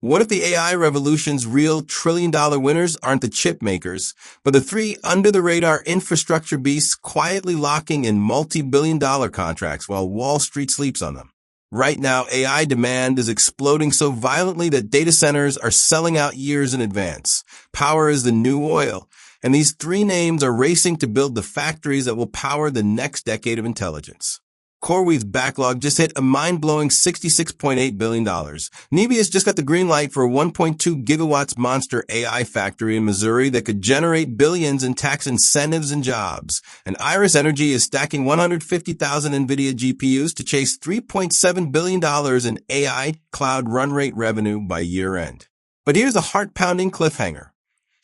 What if the AI revolution's real trillion-dollar winners aren't the chip makers, but the three under-the-radar infrastructure beasts quietly locking in multi-billion-dollar contracts while Wall Street sleeps on them? Right now, AI demand is exploding so violently that data centers are selling out years in advance. Power is the new oil, and these three names are racing to build the factories that will power the next decade of intelligence. CoreWeave's backlog just hit a mind-blowing $66.8 billion. Nebius just got the green light for a 1.2 gigawatts monster AI factory in Missouri that could generate billions in tax incentives and jobs. And IREN Energy is stacking 150,000 NVIDIA GPUs to chase $3.7 billion in AI cloud run rate revenue by year-end. But here's a heart-pounding cliffhanger.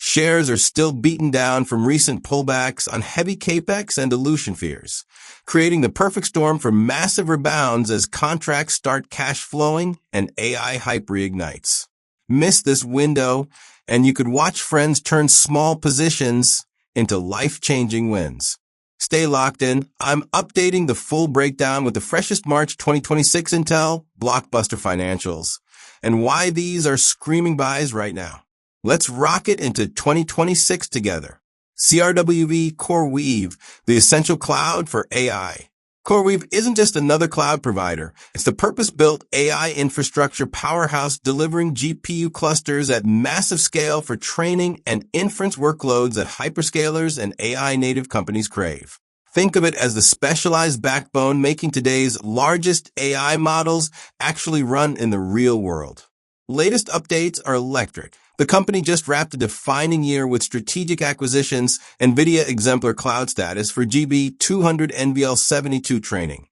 Shares are still beaten down from recent pullbacks on heavy capex and dilution fears, creating the perfect storm for massive rebounds as contracts start cash flowing and AI hype reignites. Miss this window, and you could watch friends turn small positions into life-changing wins. Stay locked in. I'm updating the full breakdown with the freshest March 2026 intel, blockbuster financials, and why these are screaming buys right now. Let's rocket into 2026 together. CRWV CoreWeave, the essential cloud for AI. CoreWeave isn't just another cloud provider. It's the purpose-built AI infrastructure powerhouse delivering GPU clusters at massive scale for training and inference workloads that hyperscalers and AI-native companies crave. Think of it as the specialized backbone making today's largest AI models actually run in the real world. Latest updates are electric. The company just wrapped a defining year with strategic acquisitions, NVIDIA exemplar cloud status for GB200 NVL72 training,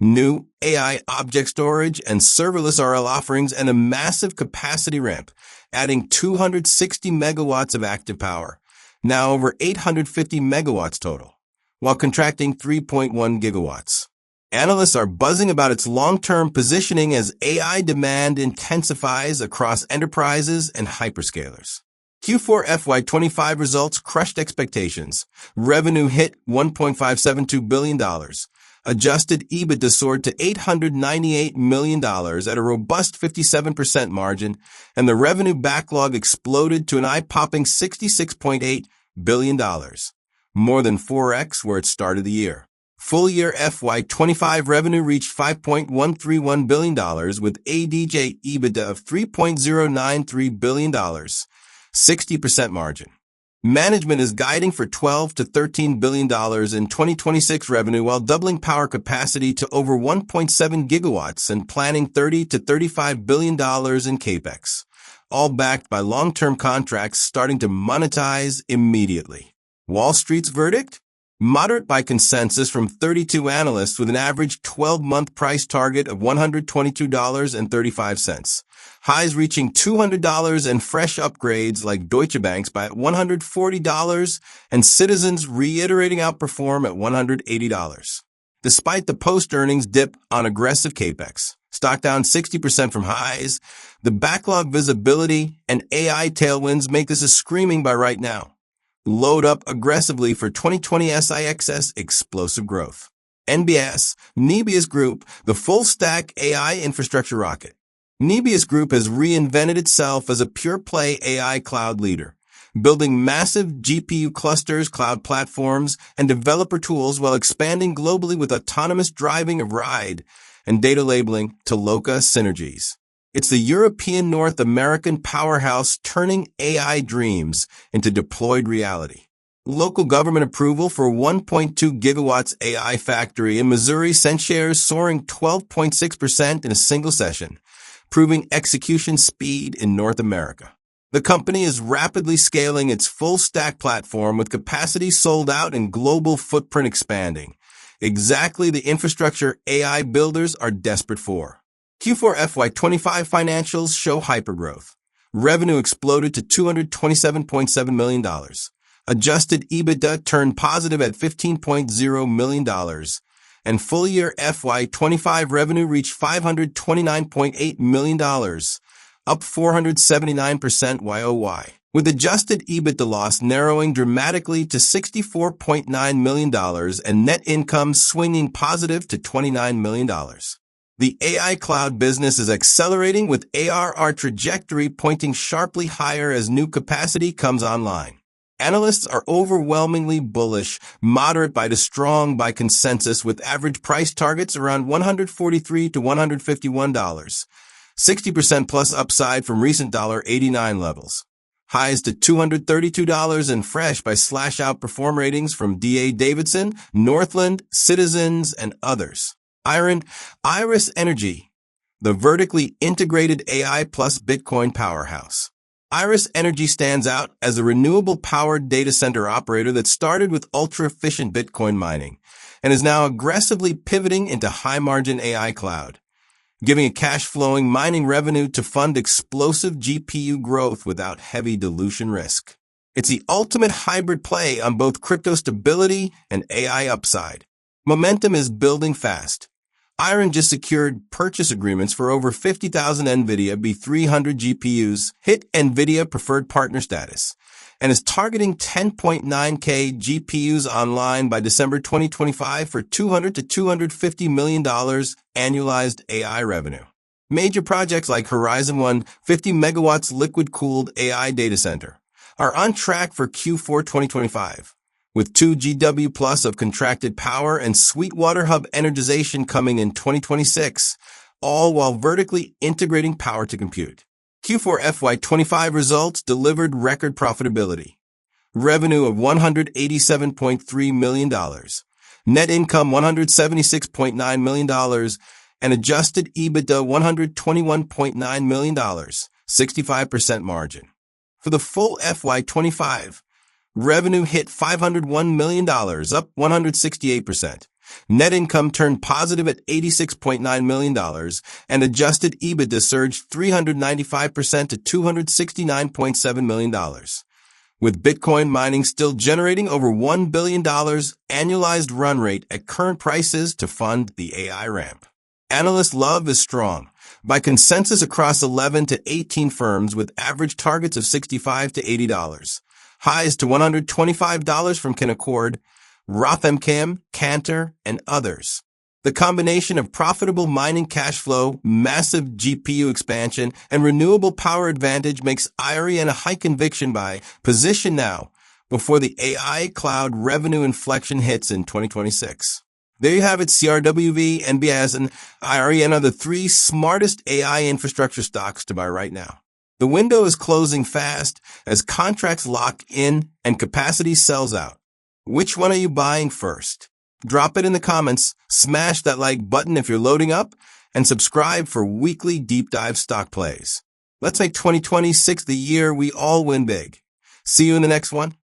new AI object storage and serverless RL offerings, and a massive capacity ramp, adding 260 megawatts of active power, now over 850 megawatts total, while contracting 3.1 gigawatts. Analysts are buzzing about its long-term positioning as AI demand intensifies across enterprises and hyperscalers. Q4 FY25 results crushed expectations. Revenue hit $1.572 billion. Adjusted EBITDA soared to $898 million at a robust 57% margin, and the revenue backlog exploded to an eye-popping $66.8 billion, more than 4x where it started the year. Full-year FY25 revenue reached $5.131 billion with ADJ EBITDA of $3.093 billion, 60% margin. Management is guiding for $12 to $13 billion in 2026 revenue while doubling power capacity to over 1.7 gigawatts and planning $30 to $35 billion in capex, all backed by long-term contracts starting to monetize immediately. Wall Street's verdict? Moderate by consensus from 32 analysts with an average 12-month price target of $122.35. Highs reaching $200 and fresh upgrades like Deutsche Bank's by $140 and Citizens reiterating outperform at $180. Despite the post-earnings dip on aggressive capex, stock down 60% from highs, the backlog visibility and AI tailwinds make this a screaming buy right now. Load up aggressively for 2020 SIXS explosive growth. NBIS, Nebius Group, the full-stack AI infrastructure rocket. Nebius Group has reinvented itself as a pure-play AI cloud leader, building massive GPU clusters, cloud platforms, and developer tools while expanding globally with autonomous driving of RIDE and data labeling to Loca synergies. It's the European North American powerhouse turning AI dreams into deployed reality. Local government approval for 1.2 gigawatts AI factory in Missouri sent shares soaring 12.6% in a single session, proving execution speed in North America. The company is rapidly scaling its full-stack platform with capacity sold out and global footprint expanding. Exactly the infrastructure AI builders are desperate for. Q4 FY25 financials show hypergrowth. Revenue exploded to $227.7 million. Adjusted EBITDA turned positive at $15.0 million. And full-year FY25 revenue reached $529.8 million, up 479% YOY, with adjusted EBITDA loss narrowing dramatically to $64.9 million and net income swinging positive to $29 million. The AI cloud business is accelerating with ARR trajectory pointing sharply higher as new capacity comes online. Analysts are overwhelmingly bullish, moderate to strong by consensus, with average price targets around $143 to $151, 60% plus upside from recent $89 levels. Highs to $232 and fresh by slash outperform ratings from D.A. Davidson, Northland, Citizens, and others. IREN, Iris Energy, the vertically integrated AI plus Bitcoin powerhouse. Iris Energy stands out as a renewable-powered data center operator that started with ultra-efficient Bitcoin mining and is now aggressively pivoting into high-margin AI cloud, giving a cash-flowing mining revenue to fund explosive GPU growth without heavy dilution risk. It's the ultimate hybrid play on both crypto stability and AI upside. Momentum is building fast. IREN just secured purchase agreements for over 50,000 NVIDIA B300 GPUs, hit NVIDIA preferred partner status, and is targeting 10.9K GPUs online by December 2025 for $200 to $250 million annualized AI revenue. Major projects like Horizon 1 50 megawatts liquid-cooled AI data center are on track for Q4 2025. With 2 GW plus of contracted power and Sweetwater Hub energization coming in 2026, all while vertically integrating power to compute. Q4 FY25 results delivered record profitability. Revenue of $187.3 million, net income $176.9 million, and adjusted EBITDA $121.9 million, 65% margin. For the full FY25, revenue hit $501 million, up 168%. Net income turned positive at $86.9 million, and adjusted EBITDA surged 395% to $269.7 million. With Bitcoin mining still generating over $1 billion annualized run rate at current prices to fund the AI ramp. Analyst love is strong, by consensus across 11 to 18 firms with average targets of $65 to $80. Highs to $125 from Canaccord, Roth MKM, Cantor, and others. The combination of profitable mining cash flow, massive GPU expansion, and renewable power advantage makes IREN a high conviction buy, position now, before the AI cloud revenue inflection hits in 2026. There you have it. CRWV, NBIS, and IREN are the 3 smartest AI infrastructure stocks to buy right now. The window is closing fast as contracts lock in and capacity sells out. Which one are you buying first? Drop it in the comments, smash that like button if you're loading up, and subscribe for weekly deep dive stock plays. Let's make 2026 the year we all win big. See you in the next one.